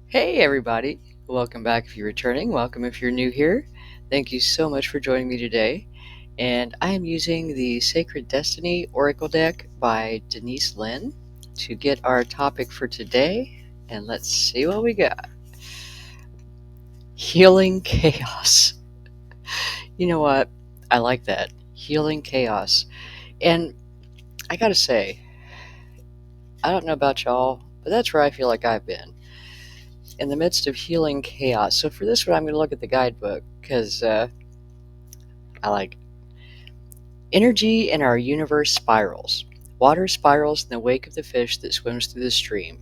Hey, everybody. Welcome back if you're returning. Welcome if you're new here. Thank you so much for joining me today. And I am using the Sacred Destiny Oracle deck by Denise Lynn to get our topic for today. And let's see what we got. Healing chaos. You know what? I like that. Healing chaos. And I gotta say, I don't know about y'all, but that's where I feel like I've been in the midst of healing chaos. So for this one, I'm going to look at the guidebook because I like energy in our universe spirals. Water spirals in the wake of the fish that swims through the stream.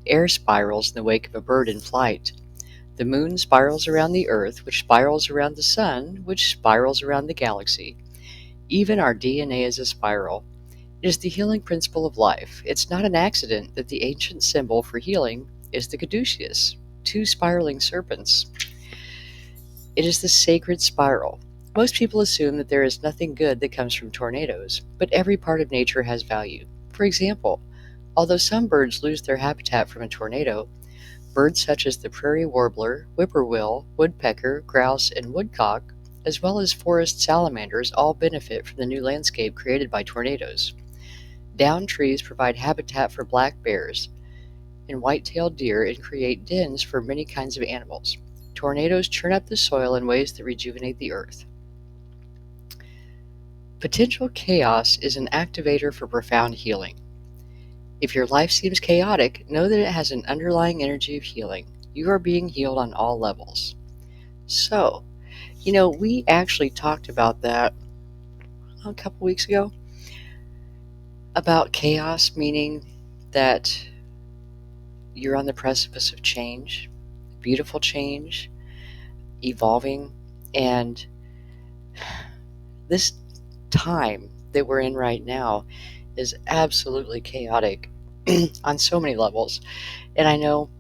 Air spirals in the wake of a bird in flight. The moon spirals around the earth, which spirals around the sun, which spirals around the galaxy. Even our DNA is a spiral. It is the healing principle of life. It's not an accident that the ancient symbol for healing is the caduceus, two spiraling serpents. It is the sacred spiral. Most people assume that there is nothing good that comes from tornadoes, but every part of nature has value. For example, although some birds lose their habitat from a tornado, birds such as the prairie warbler, whippoorwill, woodpecker, grouse, and woodcock, as well as forest salamanders, all benefit from the new landscape created by tornadoes. Downed trees provide habitat for black bears and white-tailed deer and create dens for many kinds of animals. Tornadoes churn up the soil in ways that rejuvenate the earth. Potential chaos is an activator for profound healing. If your life seems chaotic, know that it has an underlying energy of healing. You are being healed on all levels. So, we actually talked about that a couple weeks ago about chaos, meaning that you're on the precipice of change, beautiful change, evolving, and this time that we're in right now is absolutely chaotic on so many levels. And I know,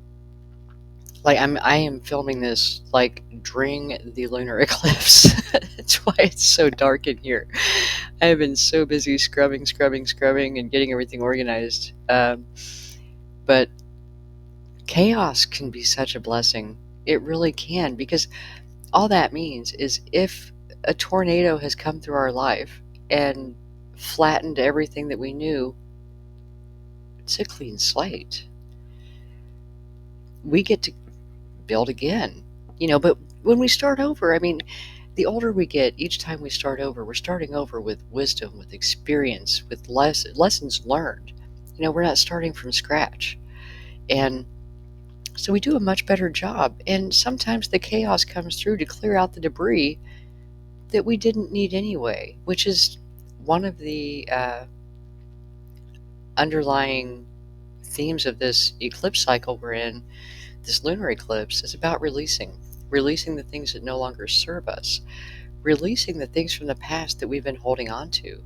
like, I am filming this like during the lunar eclipse. That's why it's so dark in here. I have been so busy scrubbing, and getting everything organized. But chaos can be such a blessing. It really can, because all that means is if a tornado has come through our life and flattened everything that we knew, it's a clean slate. We get to build again. But when we start over, I mean, the older we get, each time we start over, we're starting over with wisdom, with experience, with lessons learned. We're not starting from scratch. And so we do a much better job. And sometimes the chaos comes through to clear out the debris that we didn't need anyway, which is one of the underlying themes of this eclipse cycle we're in. This lunar eclipse is about releasing the things that no longer serve us, releasing the things from the past that we've been holding on to.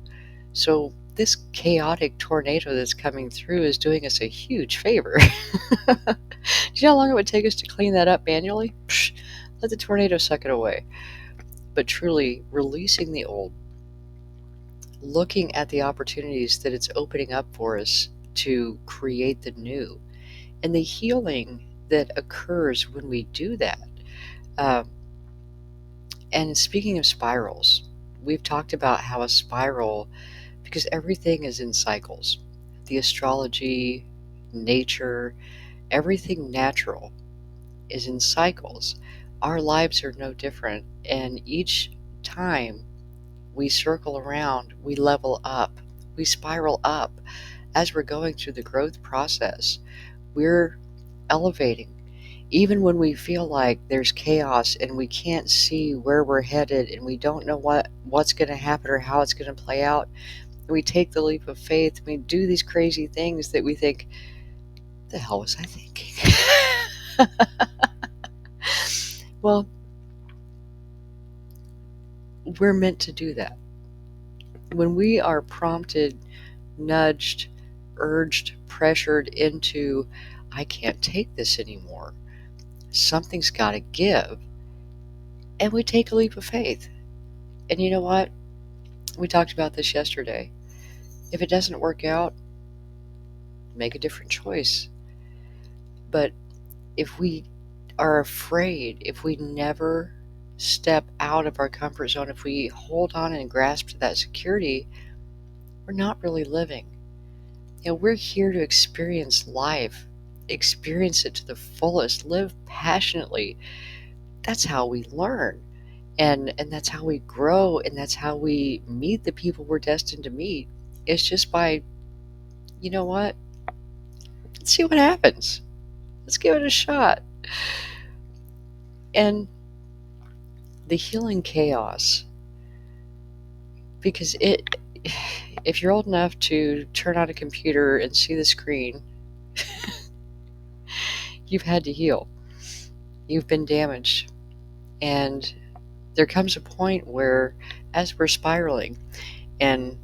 So this chaotic tornado that's coming through is doing us a huge favor. Do you know how long it would take us to clean that up manually? Psh, let the tornado suck it away. But truly releasing the old, looking at the opportunities that it's opening up for us to create the new, and the healing that occurs when we do that. Um, and speaking of spirals, we've talked about how a spiral, because everything is in cycles, the astrology, nature, everything natural is in cycles. Our lives are no different, and each time we circle around, we level up, we spiral up. As we're going through the growth process, we're elevating. Even when we feel like there's chaos and we can't see where we're headed and we don't know what's going to happen or how it's going to play out, and we take the leap of faith, we do these crazy things that we think, the hell was I thinking? Well, we're meant to do that. When we are prompted, nudged, urged, pressured into, I can't take this anymore, something's got to give, and we take a leap of faith. And you know what? We talked about this yesterday. If it doesn't work out, make a different choice. But if we are afraid, if we never step out of our comfort zone, if we hold on and grasp to that security, we're not really living. We're here to experience life, experience it to the fullest, live passionately. That's how we learn. And that's how we grow, and that's how we meet the people we're destined to meet. It's just by, you know what? Let's see what happens. Let's give it a shot. And the healing chaos, because if you're old enough to turn on a computer and see the screen, you've had to heal. You've been damaged. And there comes a point where, as we're spiraling, and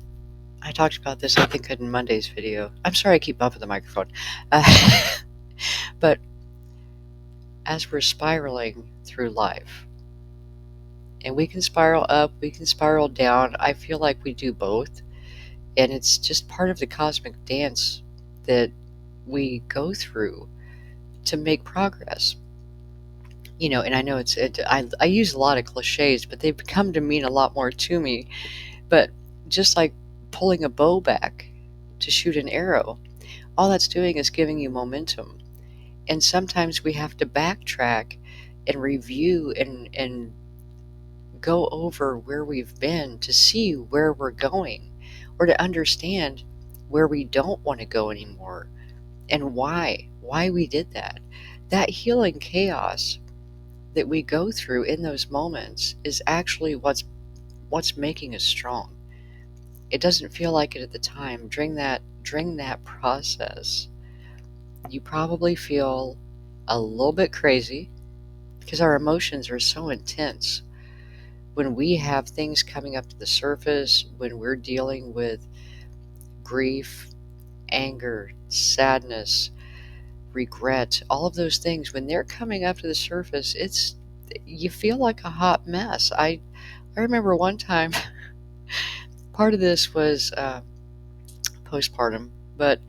I talked about this, I think, in Monday's video. I'm sorry I keep bumping the microphone. But as we're spiraling through life, and we can spiral up, we can spiral down. I feel like we do both. And it's just part of the cosmic dance that we go through to make progress. And I know I use a lot of cliches, but they've come to mean a lot more to me. But just like pulling a bow back to shoot an arrow, all that's doing is giving you momentum. And sometimes we have to backtrack and review and go over where we've been to see where we're going, or to understand where we don't want to go anymore, and why we did that. That healing chaos that we go through in those moments is actually what's making us strong. It doesn't feel like it at the time. During that process, you probably feel a little bit crazy, because our emotions are so intense. When we have things coming up to the surface, when we're dealing with grief, anger, sadness, regret, all of those things, when they're coming up to the surface, you feel like a hot mess. I remember one time, part of this was postpartum, but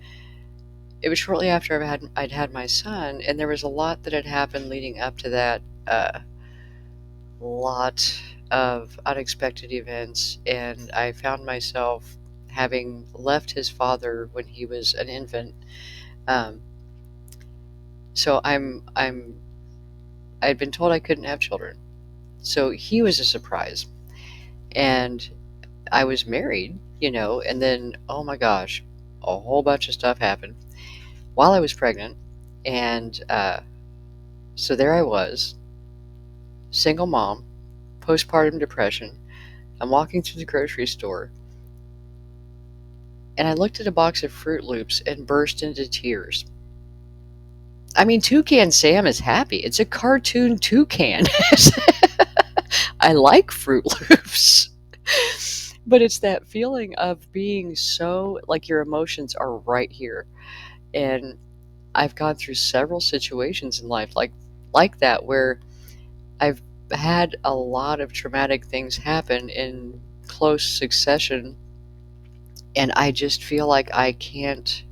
it was shortly after I'd had my son, and there was a lot that had happened leading up to that. Lot of unexpected events, and I found myself having left his father when he was an infant. Um, so I'd been told I couldn't have children, so he was a surprise, and I was married, and then, oh my gosh, a whole bunch of stuff happened while I was pregnant, and so there I was, single mom, postpartum depression. I'm walking through the grocery store, and I looked at a box of Fruit Loops and burst into tears. I mean, Toucan Sam is happy. It's a cartoon toucan. I like Fruit Loops. But it's that feeling of being so, like, your emotions are right here. And I've gone through several situations in life like that, where I've had a lot of traumatic things happen in close succession, and I just feel like I can't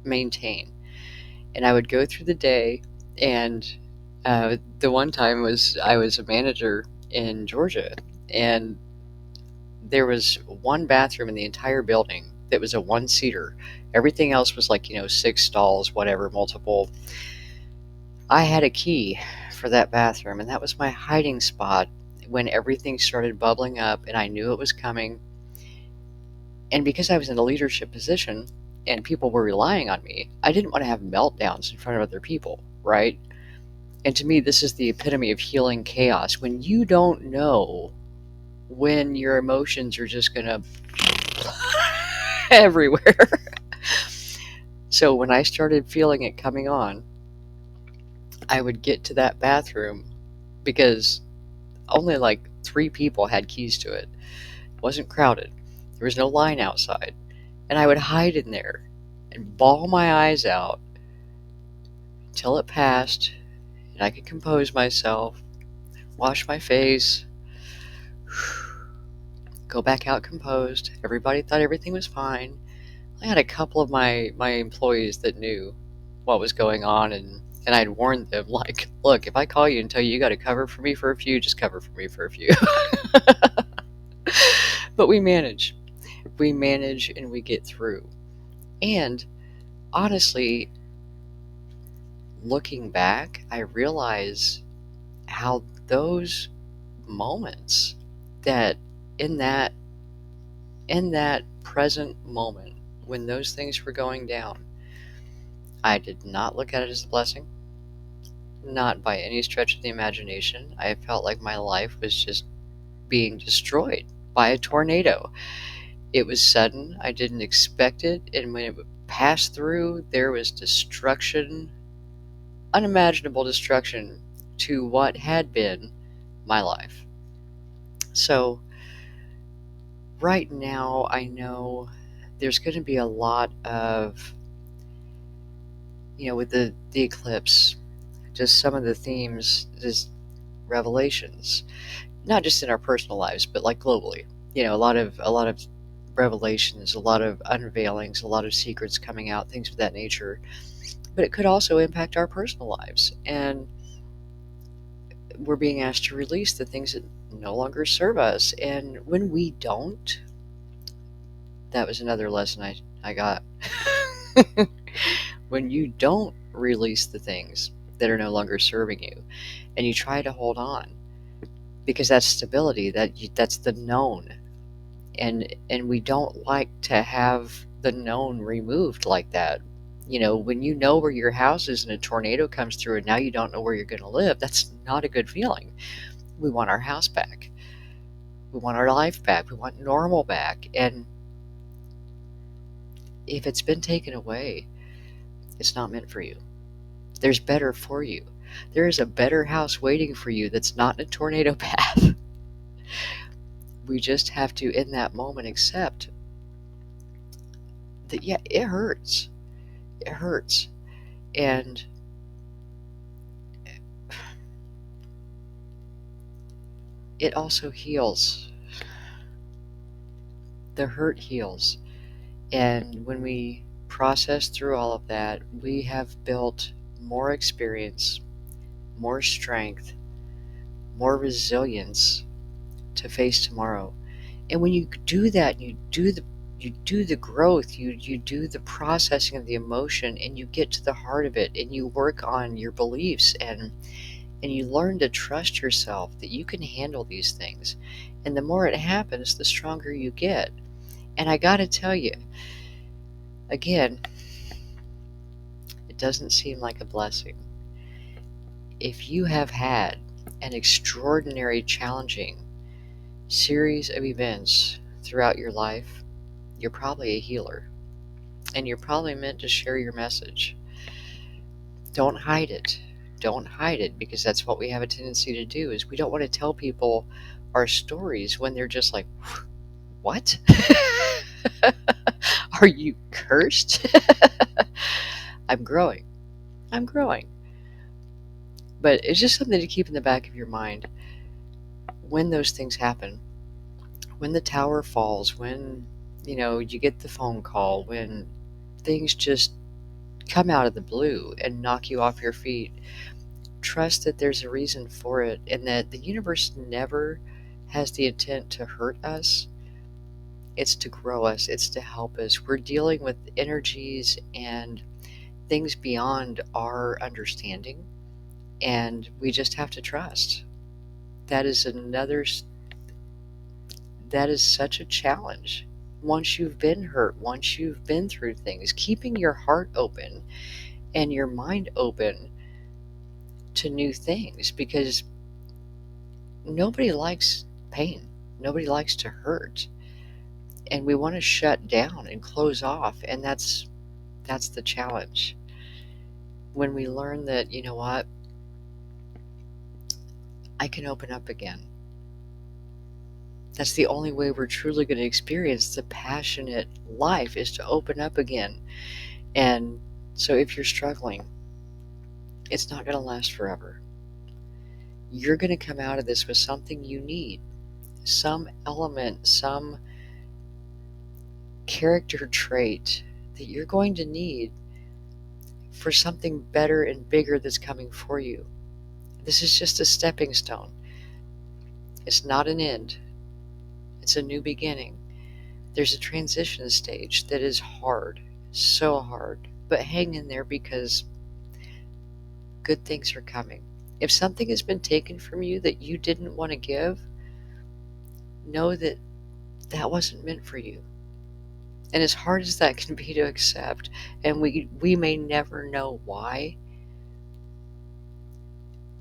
maintain. And I would go through the day, and the one time was I was a manager in Georgia, and there was one bathroom in the entire building that was a one-seater. Everything else was like, 6 stalls, whatever, multiple. I had a key for that bathroom, and that was my hiding spot when everything started bubbling up, and I knew it was coming. And because I was in a leadership position and people were relying on me, I didn't want to have meltdowns in front of other people, right? And to me, this is the epitome of healing chaos, when you don't know when your emotions are just going to everywhere. So when I started feeling it coming on, I would get to that bathroom, because only like 3 people had keys to it. It wasn't crowded. There was no line outside. And I would hide in there and bawl my eyes out until it passed and I could compose myself, wash my face, go back out composed. Everybody thought everything was fine. I had a couple of my employees that knew what was going on, and And I'd warned them, like, look, if I call you and tell you you got to cover for me for a few, just cover for me for a few. But we manage. We manage and we get through. And honestly, looking back, I realize how those moments that in that in that present moment when those things were going down, I did not look at it as a blessing, not by any stretch of the imagination. I felt like my life was just being destroyed by a tornado. It was sudden, I didn't expect it, and when it passed through, there was destruction, unimaginable destruction to what had been my life. So, right now, I know there's going to be a lot of, with the eclipse, just some of the themes, just revelations, not just in our personal lives, but like globally. A lot of revelations, a lot of unveilings, a lot of secrets coming out, things of that nature. But it could also impact our personal lives, and we're being asked to release the things that no longer serve us. And when we don't, that was another lesson I got. When you don't release the things that are no longer serving you, and you try to hold on, because that's stability, that's the known, and we don't like to have the known removed like that. When you know where your house is and a tornado comes through and now you don't know where you're going to live, that's not a good feeling. We want our house back. We want our life back. We want normal back. And if it's been taken away, it's not meant for you. There's better for you. There is a better house waiting for you that's not in a tornado path. We just have to, in that moment, accept that, yeah, it hurts. It hurts. And it also heals. The hurt heals. And when we process through all of that, we have built more experience, more strength, more resilience to face tomorrow. And when you do that, you do the growth, you do the processing of the emotion, and you get to the heart of it, and you work on your beliefs, and you learn to trust yourself that you can handle these things. And the more it happens, the stronger you get. And I got to tell you, again, it doesn't seem like a blessing. If you have had an extraordinary, challenging series of events throughout your life, you're probably a healer. And you're probably meant to share your message. Don't hide it. Don't hide it, because that's what we have a tendency to do, is we don't want to tell people our stories when they're just like, what? Are you cursed? I'm growing. I'm growing. But it's just something to keep in the back of your mind when those things happen. When the tower falls, when you get the phone call, when things just come out of the blue and knock you off your feet, trust that there's a reason for it, and that the universe never has the intent to hurt us. It's to grow us, it's to help us. We're dealing with energies and things beyond our understanding, and we just have to trust. That is another, that is such a challenge. Once you've been hurt, once you've been through things, keeping your heart open and your mind open to new things, because nobody likes pain. Nobody likes to hurt. And we want to shut down and close off, and that's the challenge. When we learn that, you know what, I can open up again. That's the only way we're truly going to experience the passionate life, is to open up again. And so if you're struggling, it's not going to last forever. You're going to come out of this with something you need, some element, some character trait that you're going to need for something better and bigger that's coming for you. This is just a stepping stone. It's not an end, it's a new beginning. There's a transition stage that is hard, so hard, but hang in there because good things are coming. If something has been taken from you that you didn't want to give, know that that wasn't meant for you. And as hard as that can be to accept, and we may never know why,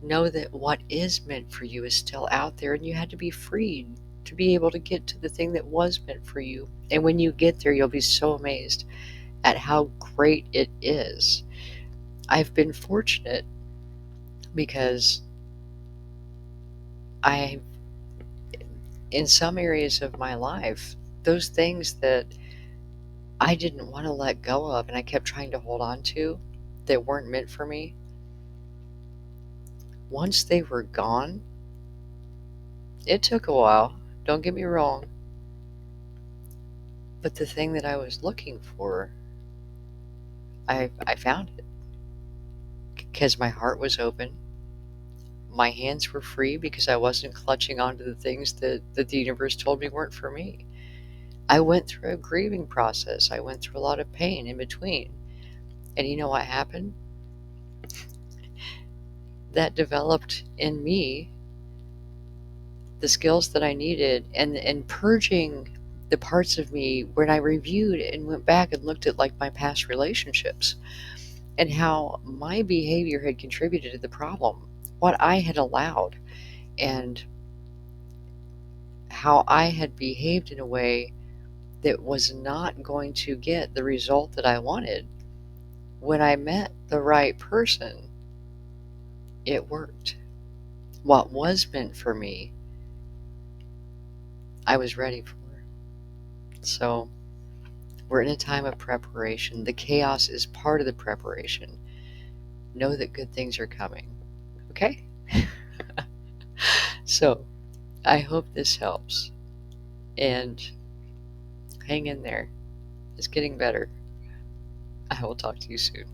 know that what is meant for you is still out there, and you had to be freed to be able to get to the thing that was meant for you. And when you get there, you'll be so amazed at how great it is. I've been fortunate because I, in some areas of my life, those things that I didn't want to let go of and I kept trying to hold on to that weren't meant for me, once they were gone, it took a while, don't get me wrong, but the thing that I was looking for, I found it because my heart was open. My hands were free because I wasn't clutching onto the things that the universe told me weren't for me. I went through a grieving process. I went through a lot of pain in between. And you know what happened? That developed in me the skills that I needed and purging the parts of me when I reviewed and went back and looked at like my past relationships and how my behavior had contributed to the problem, what I had allowed, and how I had behaved in a way that was not going to get the result that I wanted. When I met the right person, it worked. What was meant for me, I was ready for. So we're in a time of preparation. The chaos is part of the preparation. Know that good things are coming. Okay? So I hope this helps. And hang in there. It's getting better. I will talk to you soon.